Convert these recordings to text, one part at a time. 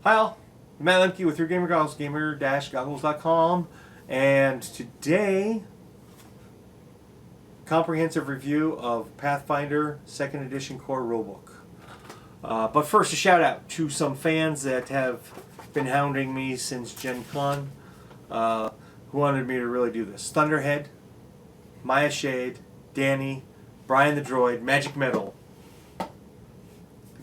Hi all, Matt Lemke with your Gamer Goggles, gamer-goggles.com, and today, comprehensive review of Pathfinder 2nd Edition Core Rulebook. But first, a shout out to some fans that have been hounding me since Gen Con, who wanted me to really do this. Thunderhead, Maya Shade, Danny, Brian the Droid, Magic Metal,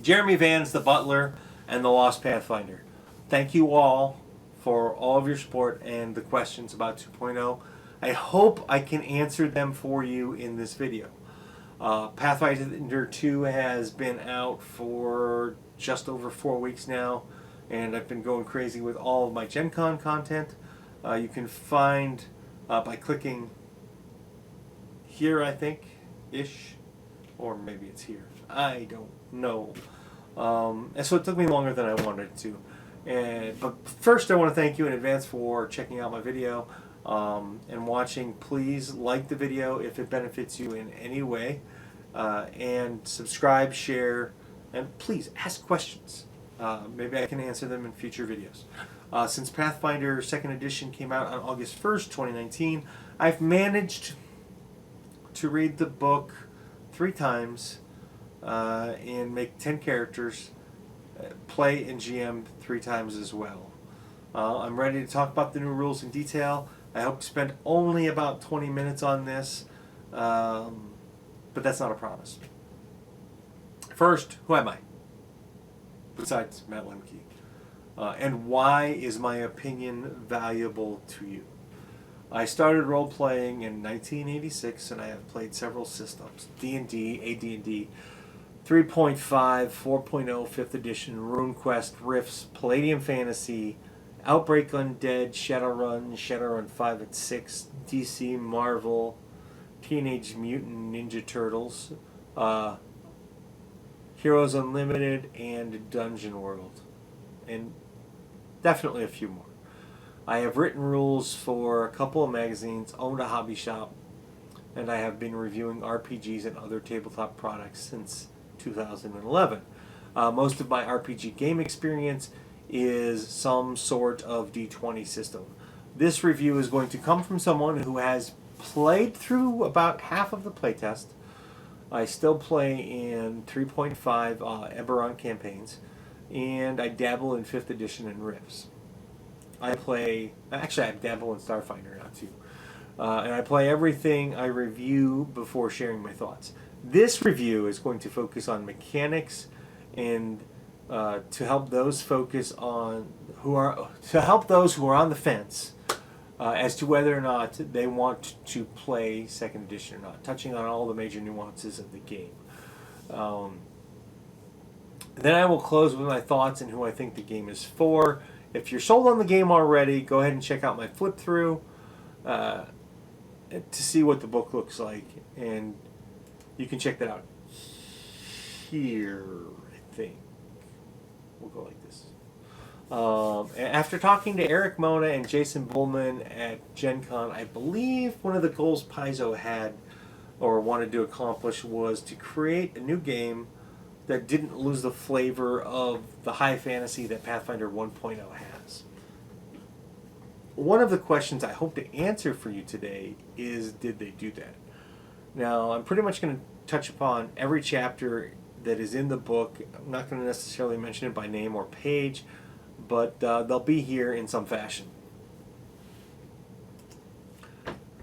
Jeremy Vans the Butler, and the Lost Pathfinder. Thank you all for all of your support and the questions about 2.0. I hope I can answer them for you in this video. Pathfinder 2 has been out for just over 4 weeks now, and I've been going crazy with all of my Gen Con content. You can find by clicking here, I think, ish, or maybe it's here. I don't know. And so it took me longer than I wanted to. But first I want to thank you in advance for checking out my video and watching. Please like the video if it benefits you in any way, and subscribe, share, and please ask questions. Maybe I can answer them in future videos. Since Pathfinder 2nd Edition came out on August 1st, 2019, I've managed to read the book 3 times and make 10 characters, play and GM 3 times as well. I'm ready to talk about the new rules in detail. I hope to spend only about 20 minutes on this, but that's not a promise. First, who am I? Besides Matt Lemke. And why is my opinion valuable to you? I started role-playing in 1986, and I have played several systems. D&D, AD&D, 3.5, 4.0, 5th Edition, RuneQuest, Rifts, Palladium Fantasy, Outbreak Undead, Shadowrun 5 and 6, DC, Marvel, Teenage Mutant Ninja Turtles, Heroes Unlimited, and Dungeon World. And definitely a few more. I have written rules for a couple of magazines, owned a hobby shop, and I have been reviewing RPGs and other tabletop products since 2011. Most of my RPG game experience is some sort of D20 system. This review is going to come from someone who has played through about half of the playtest. I still play in 3.5 Eberron campaigns, and I dabble in 5th Edition and Rifts. I dabble in Starfinder now too. And I play everything I review before sharing my thoughts. This review is going to focus on mechanics and to help those who are on the fence as to whether or not they want to play 2nd Edition or not, touching on all the major nuances of the game. Then I will close with my thoughts and who I think the game is for. If you're sold on the game already, go ahead and check out my flip through to see what the book looks like, and you can check that out here, I think. We'll go like this. After talking to Eric Mona and Jason Bullman at Gen Con, I believe one of the goals Paizo had or wanted to accomplish was to create a new game that didn't lose the flavor of the high fantasy that Pathfinder 1.0 has. One of the questions I hope to answer for you today is, did they do that? Now, I'm pretty much going to touch upon every chapter that is in the book. I'm not going to necessarily mention it by name or page, but they'll be here in some fashion.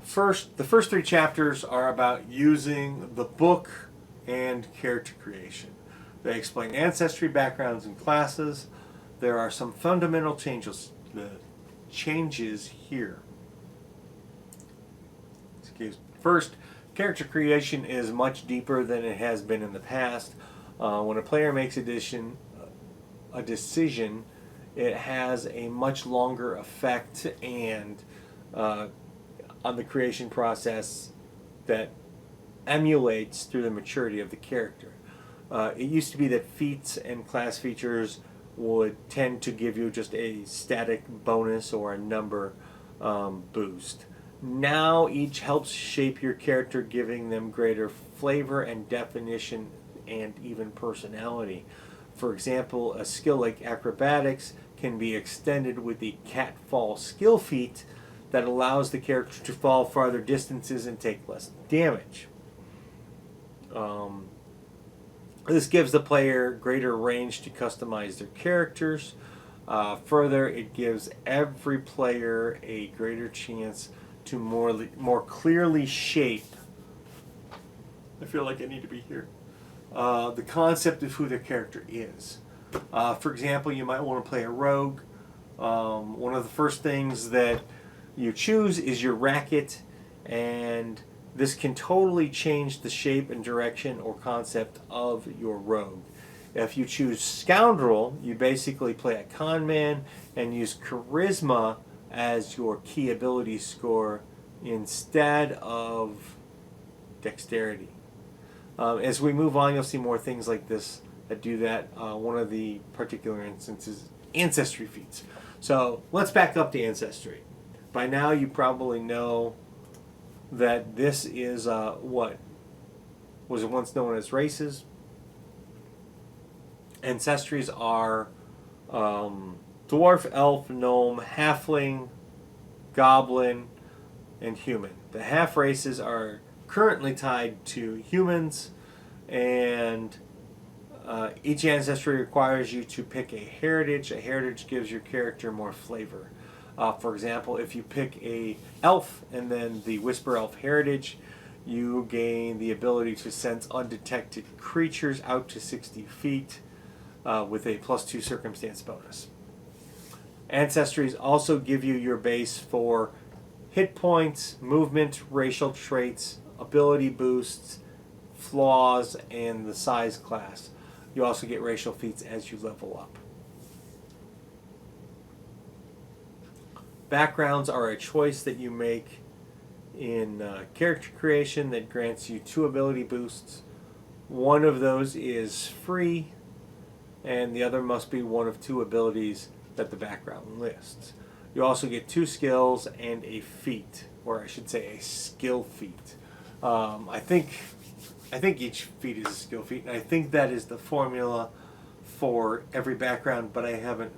First, the first 3 chapters are about using the book and character creation. They explain ancestry, backgrounds, and classes. There are some fundamental changes here. First, character creation is much deeper than it has been in the past. When a player makes a decision, it has a much longer effect and on the creation process that emulates through the maturity of the character. It used to be that feats and class features would tend to give you just a static bonus or a number boost. Now each helps shape your character, giving them greater flavor and definition and even personality. For example, a skill like acrobatics can be extended with the cat fall skill feat that allows the character to fall farther distances and take less damage. This gives the player greater range to customize their characters. Further, it gives every player a greater chance to more clearly shape. I feel like I need to be here. The concept of who their character is. For example, you might want to play a rogue. One of the first things that you choose is your racket, and this can totally change the shape and direction or concept of your rogue. If you choose scoundrel, you basically play a con man and use charisma as your key ability score instead of dexterity. As we move on, you'll see more things like this that do that. One of the particular instances, ancestry feats. So let's back up to ancestry. By now you probably know that this is what was once known as races. Ancestries are dwarf, elf, gnome, halfling, goblin, and human. The half races are currently tied to humans, and each ancestry requires you to pick a heritage. A heritage gives your character more flavor. For example, if you pick a elf and then the Whisper Elf heritage, you gain the ability to sense undetected creatures out to 60 feet with a +2 circumstance bonus. Ancestries also give you your base for hit points, movement, racial traits, ability boosts, flaws, and the size class. You also get racial feats as you level up. Backgrounds are a choice that you make in character creation that grants you 2 ability boosts. One of those is free, and the other must be one of 2 abilities that the background lists. You also get 2 skills and a feat, or I should say a skill feat. I think each feat is a skill feat, and I think that is the formula for every background, but I haven't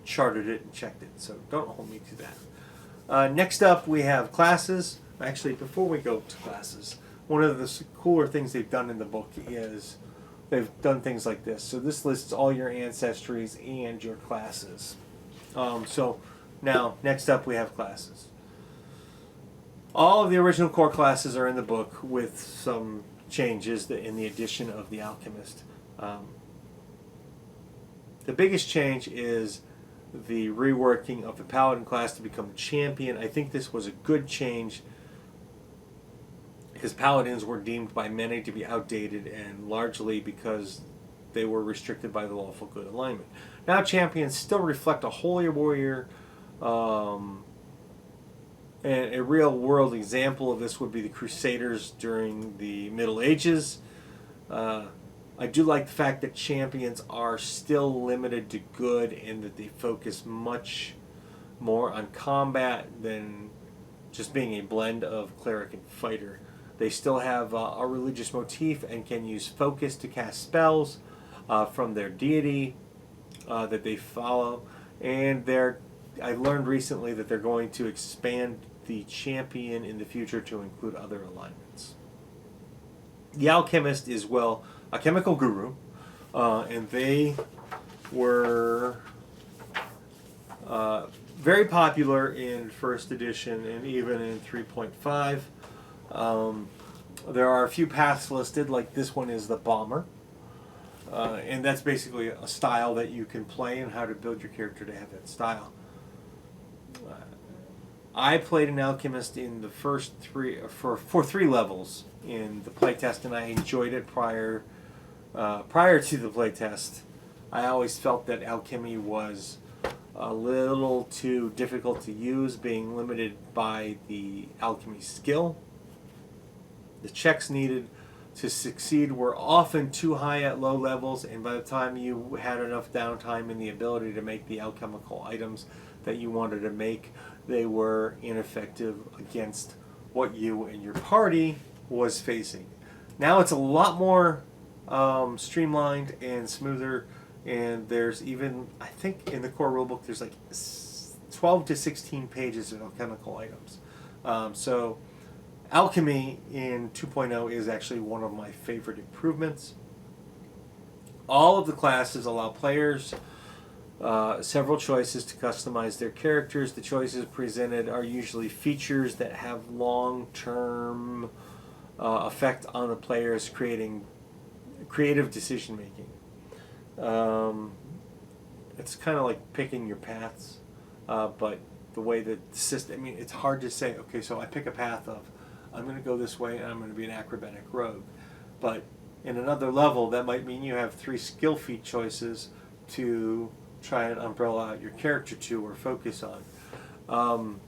charted it and checked it, so don't hold me to that. Next up, we have classes. Actually, before we go to classes, one of the cooler things they've done in the book is they've done things like this. So this lists all your ancestries and your classes. So now, next up, we have classes. All of the original core classes are in the book with some changes in the addition of the alchemist. The biggest change is the reworking of the paladin class to become champion. I think this was a good change because paladins were deemed by many to be outdated, and largely because they were restricted by the lawful good alignment. Now champions still reflect a holy warrior, and a real world example of this would be the Crusaders during the Middle Ages. I do like the fact that champions are still limited to good and that they focus much more on combat than just being a blend of cleric and fighter. They still have a religious motif and can use focus to cast spells from their deity that they follow. And I learned recently that they're going to expand the champion in the future to include other alignments. The alchemist is, well, a chemical guru, and they were very popular in first edition and even in 3.5. There are a few paths listed, like this one is the bomber, and that's basically a style that you can play and how to build your character to have that style. I played an alchemist in the first 3 levels in the playtest, and I enjoyed it prior to the playtest. I always felt that alchemy was a little too difficult to use, being limited by the alchemy skill. The checks needed to succeed were often too high at low levels, and by the time you had enough downtime in the ability to make the alchemical items that you wanted to make, they were ineffective against what you and your party was facing. Now it's a lot more streamlined and smoother. And there's even, I think in the core rulebook, there's like 12 to 16 pages of alchemical items. So alchemy in 2.0 is actually one of my favorite improvements. All of the classes allow players several choices to customize their characters. The choices presented are usually features that have long-term effect on the players, creating creative decision making. It's kind of like picking your paths, but the way that the system, I mean, it's hard to say, okay, so I pick a path of, I'm going to go this way and I'm going to be an acrobatic rogue. But in another level, that might mean you have 3 skill feat choices to try and umbrella out your character to or focus on.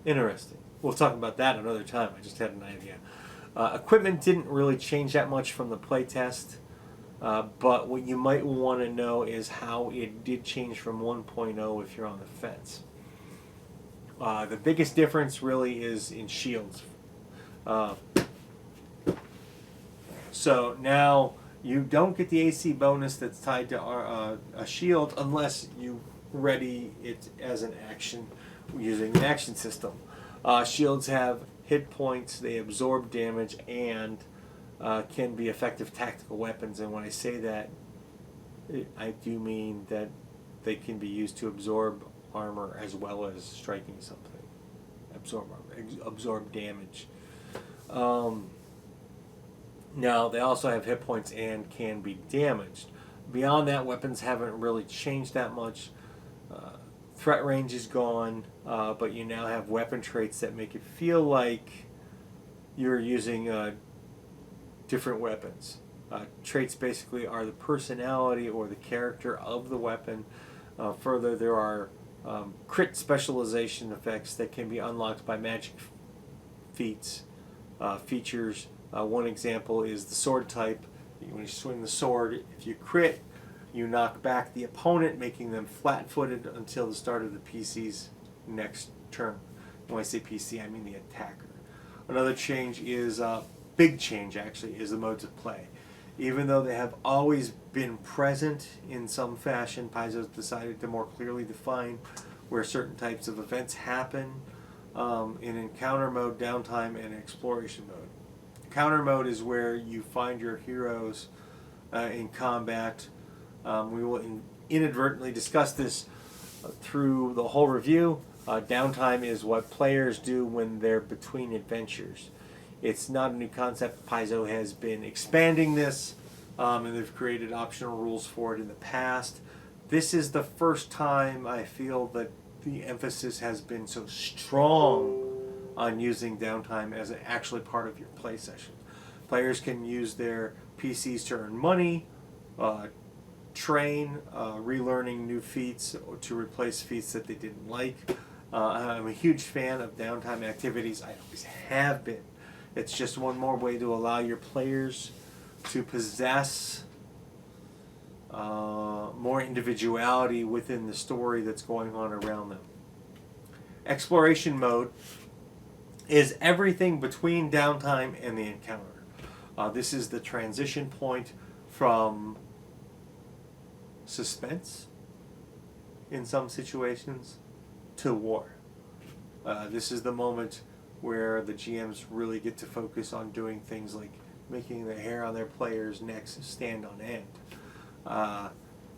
Interesting. We'll talk about that another time. I just had an idea. Equipment didn't really change that much from the playtest, but what you might want to know is how it did change from 1.0 if you're on the fence. The biggest difference really is in shields. So now you don't get the AC bonus that's tied to a shield unless you ready it as an action using the action system. Shields have hit points, they absorb damage, and can be effective tactical weapons. And when I say that, I do mean that they can be used to absorb armor as well as striking something. Absorb damage. Now, they also have hit points and can be damaged. Beyond that, weapons haven't really changed that much. Threat range is gone, but you now have weapon traits that make it feel like you're using different weapons. Traits basically are the personality or the character of the weapon. Further, there are crit specialization effects that can be unlocked by magic feats, features. One example is the sword type. When you swing the sword, if you crit, you knock back the opponent, making them flat-footed until the start of the PC's next turn. When I say PC, I mean the attacker. Another change is, big change actually, is the modes of play. Even though they have always been present in some fashion, Paizo's decided to more clearly define where certain types of events happen in encounter mode, downtime, and exploration mode. Encounter mode is where you find your heroes in combat. We will inadvertently discuss this through the whole review. Downtime is what players do when they're between adventures. It's not a new concept. Paizo has been expanding this, and they've created optional rules for it in the past. This is the first time I feel that the emphasis has been so strong on using downtime as actually part of your play session. Players can use their PCs to earn money, train, relearning new feats to replace feats that they didn't like. I'm a huge fan of downtime activities. I always have been. It's just one more way to allow your players to possess more individuality within the story that's going on around them. Exploration mode is everything between downtime and the encounter. This is the transition point from suspense in some situations to war. This is the moment where the GMs really get to focus on doing things like making the hair on their players' necks stand on end.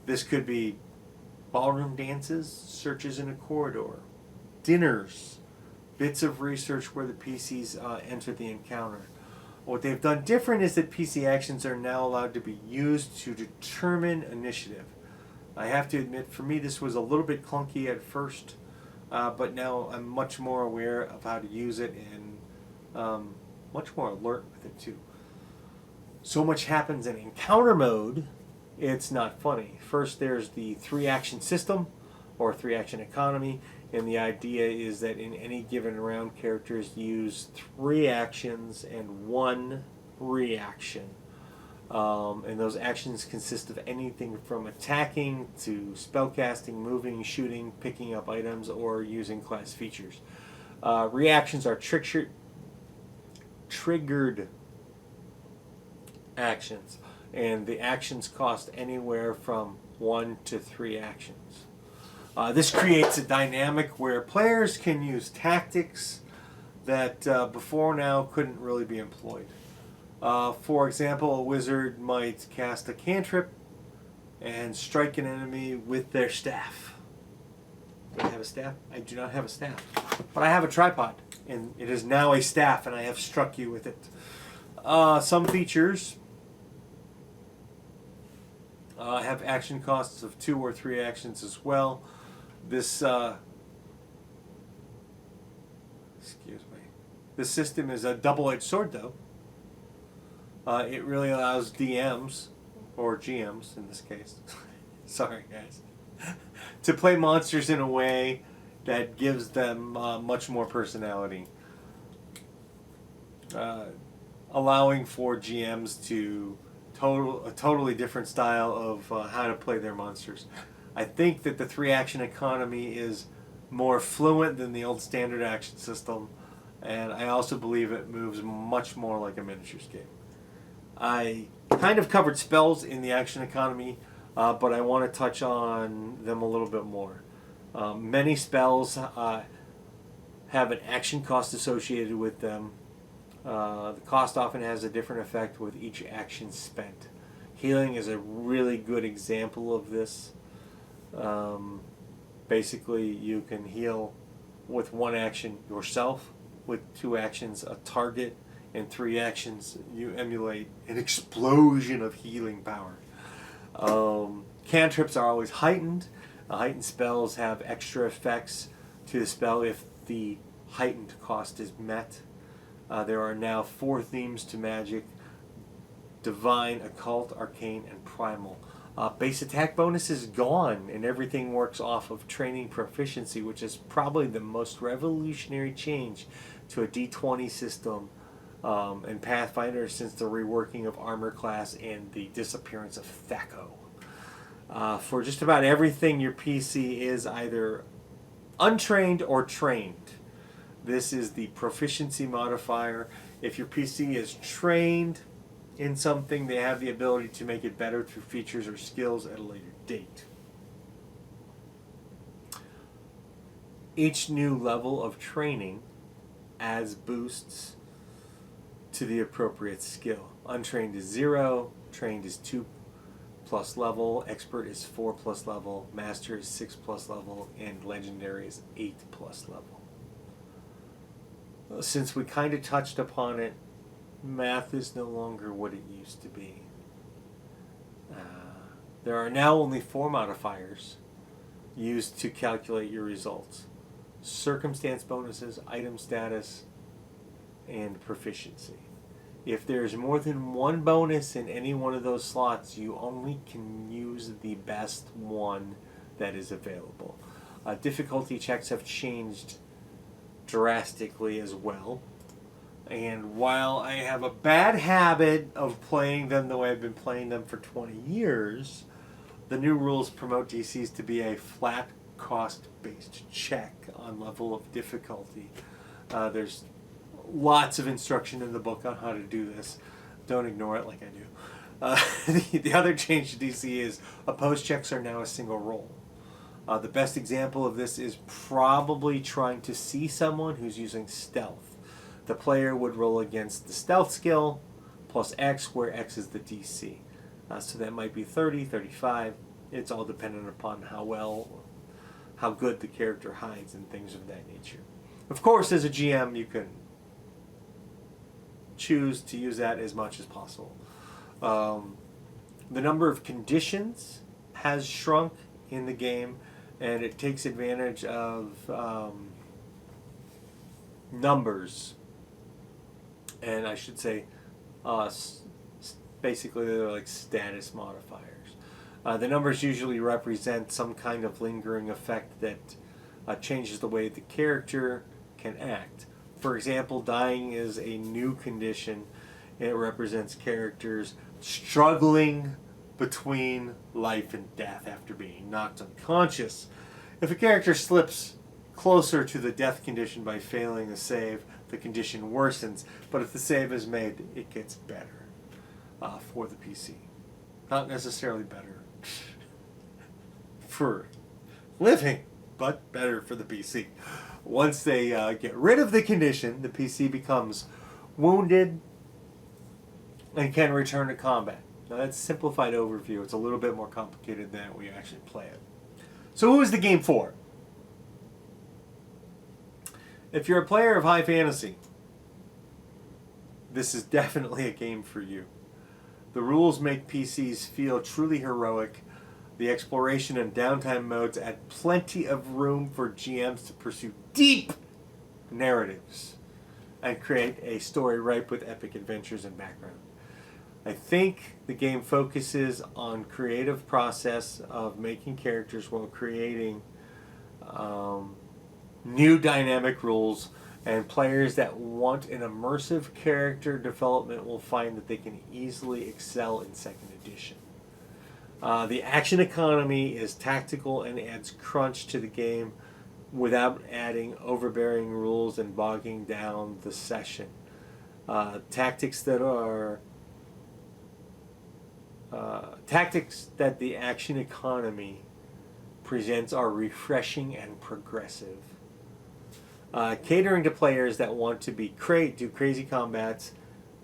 This could be ballroom dances, searches in a corridor, dinners, bits of research where the PCs enter the encounter. What they've done different is that PC actions are now allowed to be used to determine initiative. I have to admit, for me, this was a little bit clunky at first, but now I'm much more aware of how to use it and much more alert with it too. So much happens in encounter mode, it's not funny. First, there's the 3-action system, or 3-action economy, and the idea is that in any given round, characters use 3 actions and 1 reaction. And those actions consist of anything from attacking to spellcasting, moving, shooting, picking up items, or using class features. Reactions are triggered actions. and the actions cost anywhere from 1 to 3 actions. This creates a dynamic where players can use tactics that before now couldn't really be employed. For example, a wizard might cast a cantrip and strike an enemy with their staff. Do I have a staff? I do not have a staff. But I have a tripod, and it is now a staff, and I have struck you with it. Some features have action costs of 2 or 3 actions as well. This This system is a double-edged sword, though. It really allows DMs, or GMs in this case, sorry guys, to play monsters in a way that gives them much more personality. Allowing for GMs to a totally different style of how to play their monsters. I think that the 3-action economy is more fluent than the old standard action system, and I also believe it moves much more like a miniatures game. I kind of covered spells in the action economy, but I want to touch on them a little bit more. Many spells have an action cost associated with them. The cost often has a different effect with each action spent. Healing is a really good example of this. Basically, you can heal with 1 action yourself, with 2 actions a target, and 3 actions you emulate an explosion of healing power. Cantrips are always heightened. Heightened spells have extra effects to the spell if the heightened cost is met. There are now 4 themes to magic: divine, occult, arcane, and primal. Base attack bonus is gone, and everything works off of training proficiency, which is probably the most revolutionary change to a D20 system in Pathfinder since the reworking of armor class and the disappearance of THAC0. For just about everything, your PC is either untrained or trained. This is the proficiency modifier. If your PC is trained in something, they have the ability to make it better through features or skills at a later date. Each new level of training adds boosts to the appropriate skill. Untrained is 0, trained is 2+ level, expert is 4+ level, master is 6+ level, and legendary is 8+ level. Since we kind of touched upon it, math is no longer what it used to be. There are now only 4 modifiers used to calculate your results: circumstance bonuses, item status, and proficiency. If there's more than 1 bonus in any one of those slots, you only can use the best one that is available. Difficulty checks have changed drastically as well. And while I have a bad habit of playing them the way I've been playing them for 20 years, the new rules promote DCs to be a flat cost-based check on level of difficulty. There's lots of instruction in the book on how to do this. Don't ignore it like I do. The other change to DC is opposed checks are now a single roll. The best example of this is probably trying to see someone who's using stealth. The player would roll against the stealth skill plus X, where X is the DC. So that might be 30, 35. It's all dependent upon how good the character hides and things of that nature. Of course, as a GM, you can choose to use that as much as possible. The number of conditions has shrunk in the game, and it takes advantage of numbers, and I should say basically they're like status modifiers. The numbers usually represent some kind of lingering effect that changes the way the character can act. For example, dying is a new condition. It represents characters struggling between life and death after being knocked unconscious. If a character slips closer to the death condition by failing a save, the condition worsens, but if the save is made, it gets better for the PC. Not necessarily better for living, but better for the PC. Once they get rid of the condition, the PC becomes wounded and can return to combat. Now that's a simplified overview. It's a little bit more complicated than we actually play it. So who is the game for? If you're a player of high fantasy, this is definitely a game for you. The rules make PCs feel truly heroic. The exploration and downtime modes add plenty of room for GMs to pursue deep narratives and create a story ripe with epic adventures and background. I think the game focuses on creative process of making characters while creating new dynamic rules, and players that want an immersive character development will find that they can easily excel in 2nd edition. The action economy is tactical and adds crunch to the game without adding overbearing rules and bogging down the session. Tactics that the action economy presents are refreshing and progressive. Catering to players that want to do crazy combats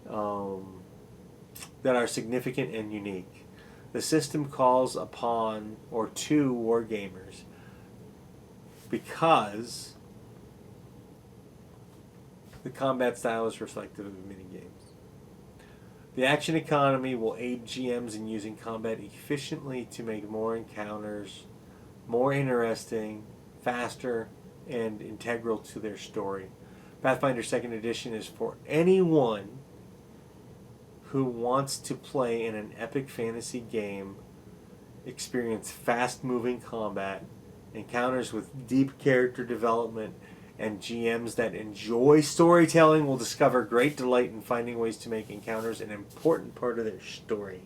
that are significant and unique. The system calls upon or to wargamers because the combat style is reflective of minigames. The action economy will aid GMs in using combat efficiently to make more encounters more interesting, faster, and integral to their story. Pathfinder 2nd Edition is for anyone who wants to play in an epic fantasy game, experience fast-moving combat, encounters with deep character development, and GMs that enjoy storytelling will discover great delight in finding ways to make encounters an important part of their story,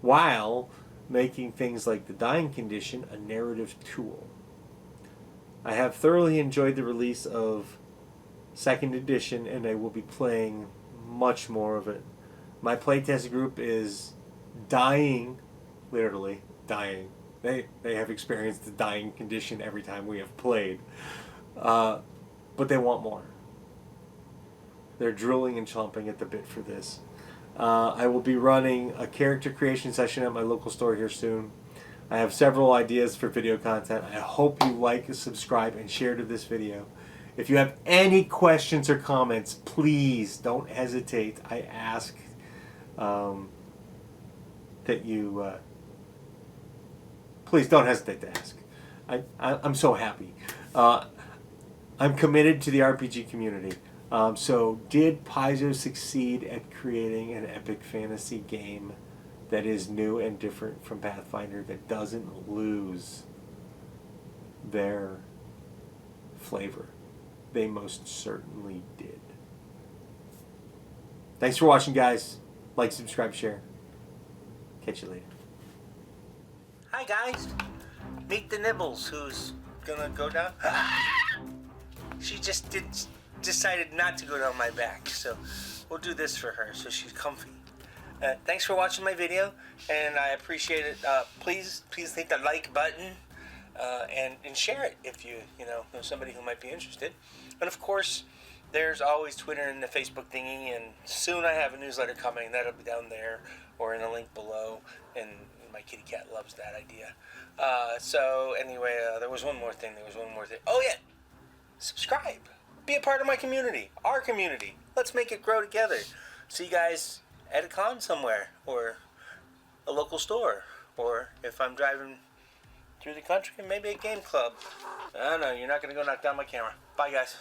while making things like the dying condition a narrative tool. I have thoroughly enjoyed the release of 2nd Edition, and I will be playing much more of it. My playtest group is dying, literally dying. They have experienced the dying condition every time we have played. But they want more. They're drooling and chomping at the bit for this. I will be running a character creation session at my local store here soon. I have several ideas for video content. I hope you like, subscribe, and share to this video. If you have any questions or comments, please don't hesitate. I ask that you please don't hesitate to ask. I'm so happy. I'm committed to the RPG community. So did Paizo succeed at creating an epic fantasy game that is new and different from Pathfinder, that doesn't lose their flavor? They most certainly did. Thanks for watching, guys. Like, subscribe, share. Catch you later. Hi guys, meet the Nibbles, who's gonna go down. She just decided not to go down my back, so we'll do this for her so she's comfy. Thanks for watching my video, and I appreciate it. Please hit the like button and share it if you know somebody who might be interested. And of course, there's always Twitter and the Facebook thingy, and soon I have a newsletter coming. That'll be down there or in a link below, and my kitty cat loves that idea. So anyway, there was one more thing. Oh yeah, subscribe. Be a part of my community, our community. Let's make it grow together. See you guys at a con somewhere, or a local store, or if I'm driving through the country, maybe a game club. I don't know. You're not going to go knock down my camera. Bye, guys.